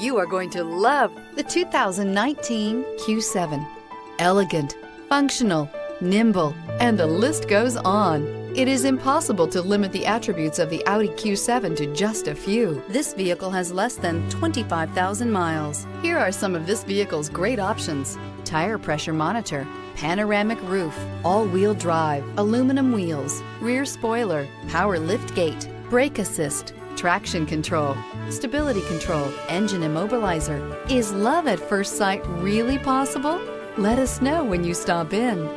You are going to love the 2019 Q7. Elegant, functional, nimble, and the list goes on. It is impossible to limit the attributes of the Audi Q7 to just a few. This vehicle has less than 25,000 miles. Here are some of this vehicle's great options: tire pressure monitor, panoramic roof, all-wheel drive, aluminum wheels, rear spoiler, power liftgate, brake assist, traction control, stability control, engine immobilizer. Is love at first sight really possible? Let us know when you stop in.